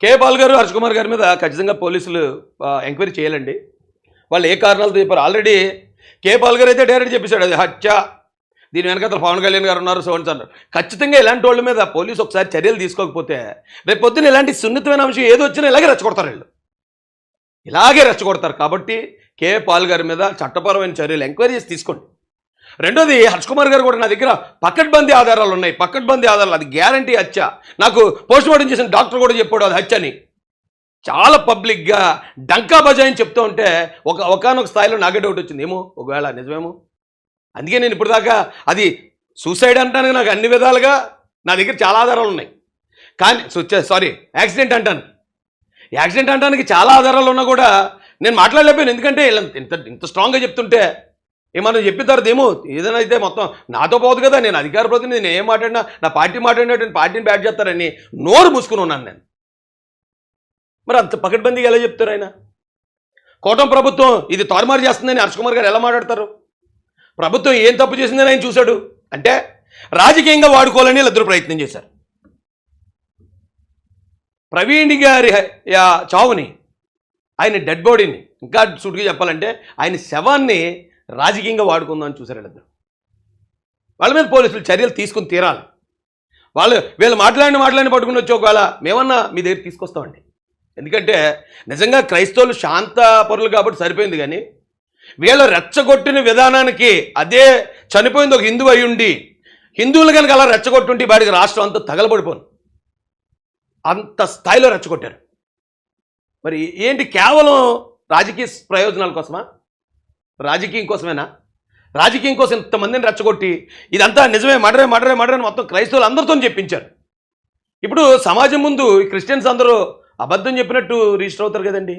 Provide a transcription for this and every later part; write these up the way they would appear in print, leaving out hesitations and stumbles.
కే Paul గారు, హర్ష్ కుమార్ గారి మీద ఖచ్చితంగా పోలీసులు ఎంక్వైరీ చేయాలండి. వాళ్ళు ఏ కారణాలతో చెప్పారు. ఆల్రెడీ కే పాల్ గారు అయితే డైరెక్ట్ చెప్పేశాడు, అది హత్య, దీని వెనకాల పవన్ కళ్యాణ్ గారు ఉన్నారు, సోన్స్ అన్నారు. ఖచ్చితంగా ఇలాంటి వాళ్ళ మీద పోలీసు ఒకసారి చర్యలు తీసుకోకపోతే రేపు పొద్దున్న ఇలాంటి సున్నితమైన అంశం ఏదో వచ్చినా ఇలాగే రెచ్చగొడతారు, వీళ్ళు ఇలాగే రెచ్చగొడతారు. కాబట్టి కే పాల్ గారి మీద చట్టపరమైన చర్యలు ఎంక్వైరీ చేసి తీసుకోండి. రెండోది, హర్ష్ కుమార్ గారు కూడా నా దగ్గర పకడ్బందీ ఆధారాలు ఉన్నాయి, పకడ్బందీ ఆధారాలు, అది గ్యారంటీ హత్య. నాకు పోస్ట్ మార్టం చేసిన డాక్టర్ కూడా చెప్పాడు అది హత్య అని. చాలా పబ్లిక్గా డంకా బజాయిని చెప్తూ ఉంటే ఒకనొక స్థాయిలో నాకే డౌట్ వచ్చింది, ఏమో ఒకవేళ నిజమేమో. అందుకే నేను ఇప్పుడు దాకా అది సూసైడ్ అంటానికి నాకు అన్ని విధాలుగా నా దగ్గర చాలా ఆధారాలు ఉన్నాయి. కానీ యాక్సిడెంట్ అంటాను, యాక్సిడెంట్ అంటానికి చాలా ఆధారాలు ఉన్నా కూడా నేను మాట్లాడలేకపోయాను. ఎందుకంటే ఇంత స్ట్రాంగ్గా చెప్తుంటే ఏమన్నా చెప్పిన తర్వాత ఏమో ఏదైనా అయితే మొత్తం నాతో పోదు కదా, నేను అధికార ప్రతినిధి, నేను ఏం మాట్లాడినా నా పార్టీ మాట్లాడినట్టు పార్టీని బ్యాట్ చేస్తారని నోరు మూసుకుని ఉన్నాను నేను. మరి అంత పకడ్బందీగా ఎలా చెప్తారు ఆయన? కూటమి ప్రభుత్వం ఇది తారుమారు చేస్తుందని హర్ష్ కుమార్ గారు ఎలా మాట్లాడతారు? ప్రభుత్వం ఏం తప్పు చేసిందని ఆయన చూశాడు అంటే రాజకీయంగా వాడుకోవాలని వీళ్ళిద్దరూ ప్రయత్నం చేశారు. ప్రవీణ్ గారి చావుని, ఆయన డెడ్ బాడీని, ఇంకా సూటిగా చెప్పాలంటే ఆయన శవాన్ని రాజకీయంగా వాడుకుందామని చూశారు వీళ్ళిద్దరు. వాళ్ళ మీద పోలీసులు చర్యలు తీసుకుని తీరాలి. వీళ్ళు మాట్లాడిన పట్టుకుని వచ్చి ఒకవేళ మేమన్నా మీ దగ్గర తీసుకొస్తామండి. ఎందుకంటే నిజంగా క్రైస్తవులు శాంతపరులు కాబట్టి సరిపోయింది. కానీ వీళ్ళు రెచ్చగొట్టిన విధానానికి అదే చనిపోయింది ఒక హిందువు అయి ఉండి హిందువులు కనుక అలా రెచ్చగొట్టుంటే వాడికి రాష్ట్రం అంతా తగలబడిపోను, అంత స్థాయిలో రెచ్చగొట్టారు. మరి ఏంటి, కేవలం రాజకీయ ప్రయోజనాల కోసమా? రాజకీయం కోసమేనా? రాజకీయం కోసం ఇంతమందిని రెచ్చగొట్టి ఇదంతా నిజమే మర్డరే అని మొత్తం క్రైస్తవులు అందరితో చెప్పించారు. ఇప్పుడు సమాజం ముందు క్రిస్టియన్స్ అందరూ అబద్ధం చెప్పినట్టు రిజిస్టర్ అవుతారు కదండి.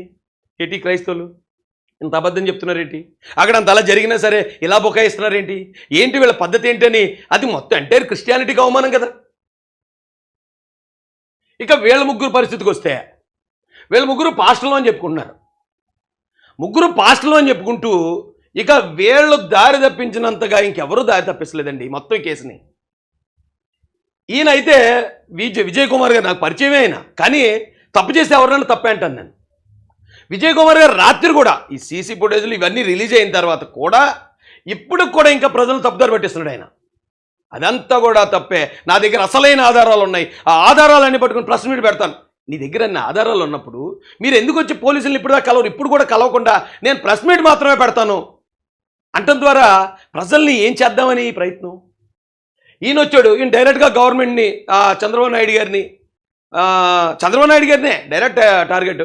ఏంటి క్రైస్తవులు ఇంత అబద్ధం చెప్తున్నారేంటి, అక్కడ అంత అలా జరిగినా సరే ఇలా బుకాయిస్తున్నారేంటి, ఏంటి వీళ్ళ పద్ధతి ఏంటని, అది మొత్తం ఎంటైర్ క్రిస్టియానిటీకి అవమానం కదా. ఇక వీళ్ళ ముగ్గురు పరిస్థితికి వస్తే, వీళ్ళ ముగ్గురు పాస్టర్లు అని చెప్పుకుంటున్నారు. ముగ్గురు పాస్టర్లు అని చెప్పుకుంటూ ఇక వీళ్ళు దారి తప్పించినంతగా ఇంకెవరూ దారి తప్పించలేదండి మొత్తం కేసుని. ఈయనైతే విజయ్ కుమార్ గారు నాకు పరిచయమే అయినా, కానీ తప్పు చేస్తే ఎవరినైనా తప్పే అంటాను నేను. విజయ్ కుమార్ గారు రాత్రి కూడా ఈ సీసీ ఫుటేజ్లు ఇవన్నీ రిలీజ్ అయిన తర్వాత కూడా ఇప్పుడు కూడా ఇంకా ప్రజలు తప్పుదారి పట్టిస్తున్నాడు ఆయన. అదంతా కూడా తప్పే. నా దగ్గర అసలైన ఆధారాలు ఉన్నాయి, ఆ ఆధారాలన్నీ పట్టుకుని ప్రెస్ మీట్ పెడతాను. నీ దగ్గర అన్ని ఆధారాలు ఉన్నప్పుడు మీరు ఎందుకు వచ్చి పోలీసులు ఇప్పుడుదా కలవరు? ఇప్పుడు కూడా కలవకుండా నేను ప్రెస్ మీట్ మాత్రమే పెడతాను అంటం ద్వారా ప్రజల్ని ఏం చేద్దామని ప్రయత్నం. ఈయన వచ్చాడు, ఈయన డైరెక్ట్గా గవర్నమెంట్ని, చంద్రబాబు నాయుడు గారినే డైరెక్ట్ టార్గెట్.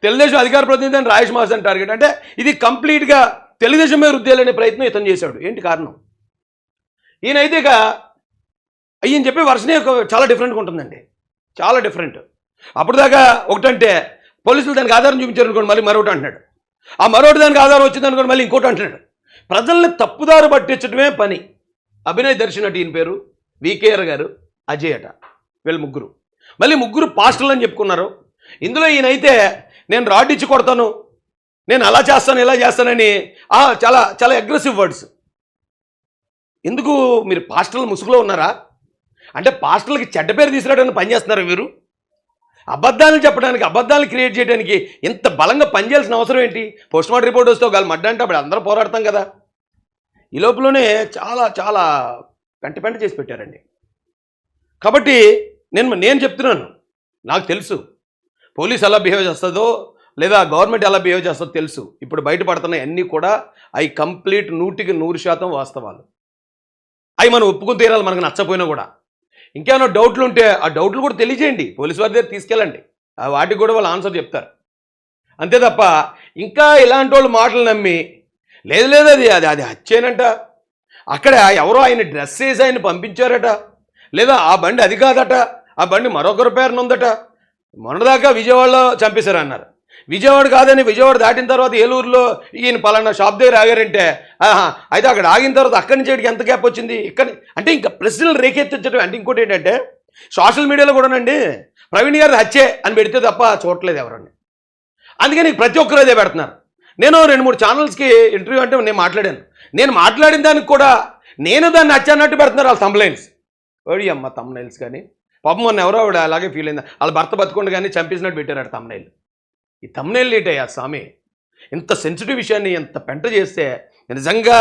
తెలుగుదేశం అధికార ప్రతినిధి అని రాజేష్ మాస్ అని టార్గెట్. అంటే ఇది కంప్లీట్గా తెలుగుదేశం మీద రుద్దేయాలనే ప్రయత్నం ఇతను చేశాడు. ఏంటి కారణం? ఈయనైతే ఇక ఈయన చెప్పే వర్షనే చాలా డిఫరెంట్గా ఉంటుందండి, చాలా డిఫరెంట్. అప్పుడు దాకా ఒకటంటే పోలీసులు దానికి ఆధారం చూపించారు అనుకోండి, మళ్ళీ మరొకటి అంటున్నాడు. ఆ మరొకటి దానికి ఆధారం వచ్చింది అనుకోండి, మళ్ళీ ఇంకోటి అంటున్నాడు. ప్రజల్ని తప్పుదారు పట్టించడమే పని. అభినయ్ దర్శన్ అటు ఈయన పేరు, వికేఆర్ గారు, అజయ్ అట, వీళ్ళు ముగ్గురు. మళ్ళీ ముగ్గురు పాస్టర్లు అని చెప్పుకున్నారు. ఇందులో ఈయనైతే నేను రాడ్ ఇచ్చి కొడతాను, నేను అలా చేస్తాను ఇలా చేస్తానని చాలా చాలా అగ్రెసివ్ వర్డ్స్. ఎందుకు మీరు పాస్టర్లు ముసుగులో ఉన్నారా? అంటే పాస్టర్లకి చెడ్డ పేరు తీసుకురావడానికి పనిచేస్తున్నారు వీరు. అబద్ధాలను చెప్పడానికి, అబద్ధాలను క్రియేట్ చేయడానికి ఇంత బలంగా పనిచేయాల్సిన అవసరం ఏంటి? పోస్ట్ మార్టం రిపోర్ట్ వస్తే ఒకవేళ మడ్డ అంటే అప్పుడు అందరూ పోరాడతాం కదా. ఈ లోపలనే చాలా చాలా పెంట చేసి పెట్టారండి. కాబట్టి నేను చెప్తున్నాను, నాకు తెలుసు పోలీస్ ఎలా బిహేవ్ చేస్తుందో లేదా గవర్నమెంట్ ఎలా బిహేవ్ చేస్తుందో తెలుసు. ఇప్పుడు బయటపడుతున్నాయి అన్నీ కూడా అవి కంప్లీట్ 100% వాస్తవాలు. అవి మనం ఒప్పుకుని తీరాలి, మనకు నచ్చపోయినా కూడా. ఇంకేమైనా డౌట్లు ఉంటే ఆ డౌట్లు కూడా తెలియజేయండి, పోలీసు వారి దగ్గర తీసుకెళ్ళండి, వాటికి కూడా వాళ్ళు ఆన్సర్ చెప్తారు. అంతే తప్ప ఇంకా ఇలాంటి వాళ్ళు మాటలు నమ్మి లేదు అది హత్యేనంట, అక్కడ ఎవరో ఆయన డ్రెస్ వేసి ఆయన పంపించారట, లేదా ఆ బండి అది కాదట, ఆ బండి మరొకరి పేరున ఉందట. మొన్నదాకా విజయవాడలో చంపేశారన్నారు. విజయవాడ కాదని విజయవాడ దాటిన తర్వాత ఏలూరులో ఈయన పలానా షాప్ దగ్గర ఆగారంటే అయితే అక్కడ ఆగిన తర్వాత అక్కడి నుంచి ఎంత గ్యాప్ వచ్చింది ఇక్కడ అంటే ఇంకా ప్రశ్నలు రేకెత్తించడం. అంటే ఇంకోటి ఏంటంటే సోషల్ మీడియాలో కూడానండి ప్రవీణ్ గారిని హత్యే అని పెడితే తప్ప చూడట్లేదు ఎవరండి. అందుకని ప్రతి ఒక్కరు అదే పెడుతున్నారు. నేను 2-3 ఛానల్స్కి ఇంటర్వ్యూ అంటే నేను మాట్లాడాను. నేను మాట్లాడిన దానికి కూడా నేను దాన్ని హత్య అన్నట్టు పెడుతున్నారు వాళ్ళు థంబ్నైల్స్. ఓడి అమ్మ థంబ్నైల్స్ కానీ పాపం మొన్న ఎవరో ఆవిడ అలాగే ఫీల్ అయింది, వాళ్ళ భర్త బతుకుండా కానీ చంపేసినట్టు పెట్టారు తమ్నైల్. ఈ తమ్నైల్ ఏంటయ్యా స్వామి? ఇంత సెన్సిటివ్ విషయాన్ని ఎంత పెంట చేస్తే నిజంగా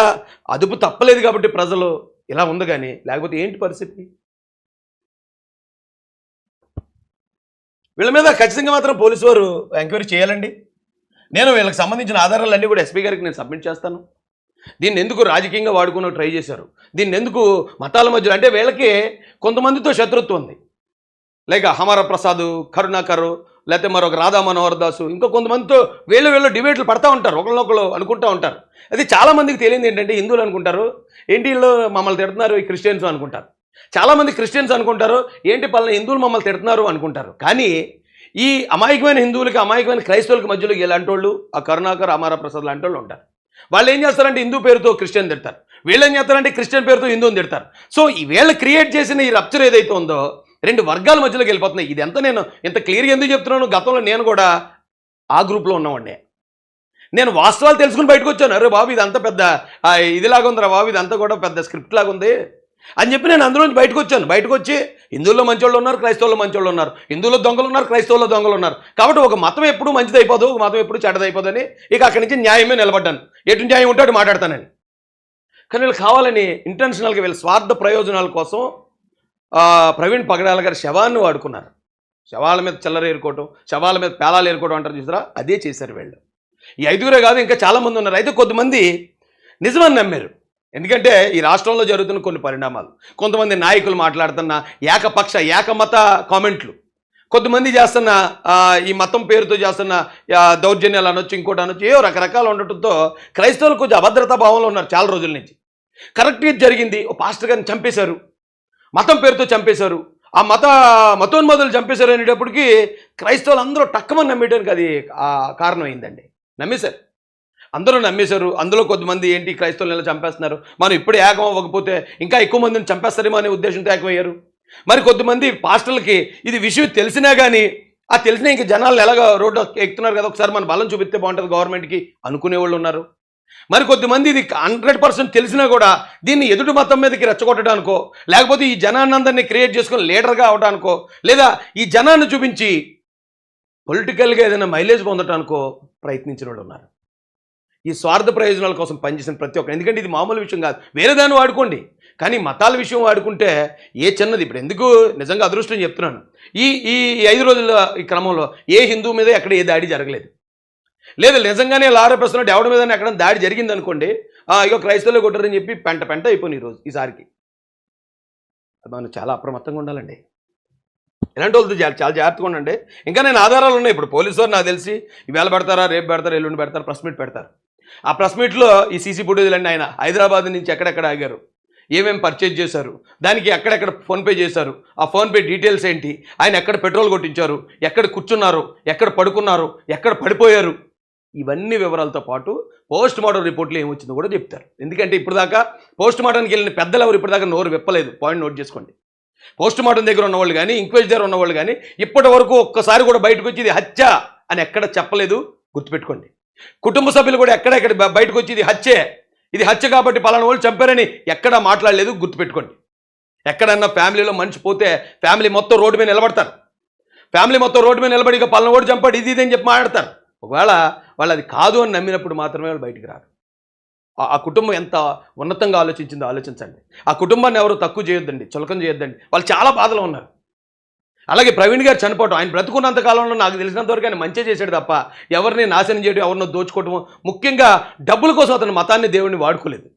అదుపు తప్పలేదు కాబట్టి ప్రజలు ఇలా ఉంది, కానీ లేకపోతే ఏంటి పరిస్థితి? వీళ్ళ మీద ఖచ్చితంగా మాత్రం పోలీసు వారు ఎంక్వైరీ చేయాలండి. నేను వీళ్ళకి సంబంధించిన ఆధారాలన్నీ కూడా ఎస్పీ గారికి నేను సబ్మిట్ చేస్తాను. దీన్ని ఎందుకు రాజకీయంగా వాడుకుని ట్రై చేశారు, దీన్ని ఎందుకు మతాల మధ్యలో, అంటే వీళ్ళకి కొంతమందితో శత్రుత్వం ఉంది. లైక్ హమార ప్రసాద్, కరుణాకర్, లేకపోతే మరొక రాధా మనోహర్ దాసు, ఇంకా కొంతమందితో వీళ్ళు డిబేట్లు పడతా ఉంటారు, ఒకళ్ళొకళ్ళు అనుకుంటూ ఉంటారు. అది చాలామందికి తెలియదు ఏంటంటే హిందువులు అనుకుంటారు ఏంటి వీళ్ళు మమ్మల్ని తిడుతున్నారు, ఈ క్రిస్టియన్స్ అనుకుంటారు. చాలామంది క్రిస్టియన్స్ అనుకుంటారు ఏంటి పలానా హిందువులు మమ్మల్ని తిడుతున్నారు అనుకుంటారు. కానీ ఈ అమాయకమైన హిందువులకి అమాయకమైన క్రైస్తవులకి మధ్యలో ఇలాంటి వాళ్ళు, ఆ కరుణాకర్, అమర ప్రసాద్ లాంటి వాళ్ళు ఉంటారు. వాళ్ళు ఏం చేస్తారంటే హిందూ పేరుతో క్రిస్టియన్ తిడతారు, వీళ్ళు ఏం చేస్తారంటే క్రిస్టియన్ పేరుతో హిందువుని తిడతారు. సో ఈ వీళ్ళు క్రియేట్ చేసిన ఈ రప్చర్ ఏదైతే ఉందో రెండు వర్గాల మధ్యలోకి వెళ్ళిపోతున్నాయి. ఇది ఎంత నేను ఇంత క్లియర్గా ఎందుకు చెప్తున్నాను, గతంలో నేను కూడా ఆ గ్రూప్లో ఉన్నవాడినే. నేను వాస్తవాలు తెలుసుకుని బయటకు వచ్చాను. అరే బాబు ఇదంతా పెద్ద ఇదిలాగా ఉందిరా బాబు, ఇదంతా కూడా పెద్ద స్క్రిప్ట్ లాగా ఉంది అని చెప్పి నేను అందులోంచి బయటకు వచ్చాను. బయటకు వచ్చి హిందువుల్లో మంచోళ్ళు ఉన్నారు, క్రైస్తవుల్లో మంచోళ్ళు ఉన్నారు, హిందువుల్లో దొంగలు ఉన్నారు, క్రైస్తవుల్లో దొంగలు ఉన్నారు. కాబట్టి ఒక మతం ఎప్పుడు మంచిది అయిపోదు, ఒక మతం ఎప్పుడు చెడ్డదైపోదని ఇక అక్కడి నుంచి న్యాయమే నిలబడ్డాను. ఎటు న్యాయం ఉంటే అటు మాట్లాడతానని. కానీ వీళ్ళు కావాలని ఇంటెన్షనల్గా వీళ్ళ స్వార్థ ప్రయోజనాల కోసం ప్రవీణ్ పగడాల గారి శవాన్ని వాడుకున్నారు. శవాల మీద చిల్లర ఏరుకోవటం, శవాల మీద పేలాలు ఏరుకోవడం అంటారు చూసారా, అదే చేశారు వీళ్ళు. ఈ 5గురే కాదు, ఇంకా చాలామంది ఉన్నారు. అయితే కొంతమంది నిజమని నమ్మారు. ఎందుకంటే ఈ రాష్ట్రంలో జరుగుతున్న కొన్ని పరిణామాలు, కొంతమంది నాయకులు మాట్లాడుతున్న ఏకపక్ష ఏకమత కామెంట్లు, కొంతమంది చేస్తున్న ఈ మతం పేరుతో చేస్తున్న దౌర్జన్యాలు అనొచ్చు, ఇంకోటి అనొచ్చు, ఏవో రకరకాలు ఉండటంతో క్రైస్తవులు కొంచెం అభద్రతా భావంలో ఉన్నారు చాలా రోజుల నుంచి. కరెక్ట్గా జరిగింది, ఓ పాస్టర్ గారిని చంపేశారు, మతం పేరుతో చంపేశారు, ఆ మతోన్మాదులు చంపేశారు అనేటప్పటికీ క్రైస్తవులు అందరూ టక్కమని నమ్మేయడానికి అది కారణమైందండి. నమ్మేశారు, అందరూ నమ్మేశారు. అందులో కొంతమంది ఏంటి క్రైస్తవులు ఎలా చంపేస్తున్నారు, మనం ఇప్పుడే ఏకం అవ్వకపోతే ఇంకా ఎక్కువ మందిని చంపేస్తారేమో అనే ఉద్దేశంతో ఏకమయ్యారు. మరి కొంతమంది పాస్టర్లకి ఇది విషయం తెలిసినా కానీ ఆ తెలిసినా ఇంకా జనాలు ఎలాగ రోడ్డు ఎక్కుతున్నారు కదా, ఒకసారి మన బలం చూపిస్తే బాగుంటుంది గవర్నమెంట్కి అనుకునే వాళ్ళు ఉన్నారు. మరి కొద్దిమంది ఇది 100% తెలిసినా కూడా దీన్ని ఎదుటి మతం మీదకి రెచ్చగొట్టడానికో, లేకపోతే ఈ జనాన్ని అందరినీ క్రియేట్ చేసుకుని లీడర్గా అవడానికో, లేదా ఈ జనాన్ని చూపించి పొలిటికల్గా ఏదైనా మైలేజ్ పొందటానికో ప్రయత్నించిన వాళ్ళు ఉన్నారు. ఈ స్వార్థ ప్రయోజనాల కోసం పనిచేసిన ప్రతి ఒక్కరు, ఎందుకంటే ఇది మామూలు విషయం కాదు, వేరే దాన్ని వాడుకోండి, కానీ మతాల విషయం వాడుకుంటే ఏ చిన్నది. ఇప్పుడు ఎందుకు నిజంగా అదృష్టం చెప్తున్నాను, ఈ 5 రోజుల ఈ క్రమంలో ఏ హిందువు మీద ఎక్కడ ఏ దాడి జరగలేదు. లేదు నిజంగానే లారేపిస్తున్నట్టు ఎవరి మీద ఎక్కడ దాడి జరిగింది అనుకోండి, ఇగో క్రైస్తవులే కొట్టారని చెప్పి పెంట అయిపోయింది ఈరోజు ఈసారికి. మనం చాలా అప్రమత్తంగా ఉండాలండి, ఇలాంటి వాళ్ళతో చాలా జాగ్రత్తగా ఉండండి. ఇంకా నేను ఆధారాలు ఉన్నాయి. ఇప్పుడు పోలీసు వారు నాకు తెలిసి ఈవేళ పెడతారా, రేపు పెడతారా, ఎల్లుండి పెడతారు, ప్రెస్ మీట్ పెడతారు. ఆ ప్రెస్ మీట్లో ఈ సీసీ ఫుటేజ్లన్నీ ఆయన హైదరాబాద్ నుంచి ఎక్కడెక్కడ ఆగారు, ఏమేమి పర్చేజ్ చేశారు, దానికి ఎక్కడెక్కడ ఫోన్పే చేశారు, ఆ ఫోన్పే డీటెయిల్స్ ఏంటి, ఆయన ఎక్కడ పెట్రోల్ కొట్టించారు, ఎక్కడ కూర్చున్నారు, ఎక్కడ పడుకున్నారు, ఎక్కడ పడిపోయారు, ఇవన్నీ వివరాలతో పాటు పోస్ట్ మార్టం రిపోర్ట్లో ఏమొచ్చిందో కూడా చెప్తారు. ఎందుకంటే ఇప్పుడు దాకా పోస్ట్ మార్టానికి వెళ్ళిన పెద్దలు ఎవరు ఇప్పటిదాకా నోరు విప్పలేదు. పాయింట్ నోట్ చేసుకోండి. పోస్ట్ మార్టం దగ్గర ఉన్నవాళ్ళు కానీ, ఇంక్వైరీ దగ్గర ఉన్నవాళ్ళు కానీ ఇప్పటి వరకు ఒక్కసారి కూడా బయటకు వచ్చి ఇది హత్య అని ఎక్కడ చెప్పలేదు, గుర్తుపెట్టుకోండి. కుటుంబ సభ్యులు కూడా ఎక్కడెక్కడ బయటకు వచ్చి ఇది హత్య కాబట్టి పలానా వాళ్ళు చంపారని ఎక్కడా మాట్లాడలేదు, గుర్తుపెట్టుకోండి. ఎక్కడన్నా ఫ్యామిలీలో మనిషి పోతే ఫ్యామిలీ మొత్తం రోడ్డు మీద నిలబడతారు, ఫ్యామిలీ మొత్తం రోడ్డు మీద నిలబడి ఇక పలానా వాడు చంపాడు ఇది అని చెప్పి మాట్లాడతారు. ఒకవేళ వాళ్ళు అది కాదు అని నమ్మినప్పుడు మాత్రమే వాళ్ళు బయటికి రారు. ఆ కుటుంబం ఎంత ఉన్నతంగా ఆలోచించిందో ఆలోచించండి. ఆ కుటుంబాన్ని ఎవరు తక్కువ చేయొద్దండి, చులకం చేయొద్దండి. వాళ్ళు చాలా బాధలో ఉన్నారు. అలాగే ప్రవీణ్ గారు చనిపోవటం, ఆయన బ్రతుకున్నంత కాలంలో నాకు తెలిసినంతవరకు ఆయన మంచి చేశాడు తప్ప ఎవరిని నాశనం చేయడం, ఎవరినో దోచుకోవటము, ముఖ్యంగా డబ్బుల కోసం అతను మతాన్ని దేవుడిని వాడుకోలేదు.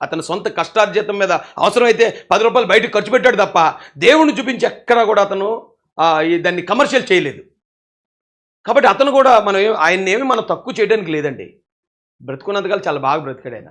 అతను సొంత కష్టార్జితం మీద అవసరమైతే 10 రూపాయలు బయటకు ఖర్చు పెట్టాడు తప్ప దేవుడిని చూపించి ఎక్కడా కూడా అతను దాన్ని కమర్షియల్ చేయలేదు. కాబట్టి అతను కూడా ఆయన్ని ఏమి మనం తక్కువ చేయడానికి లేదండి. బ్రతుకున్నంతకాలం చాలా బాగా బ్రతికాడు ఆయన.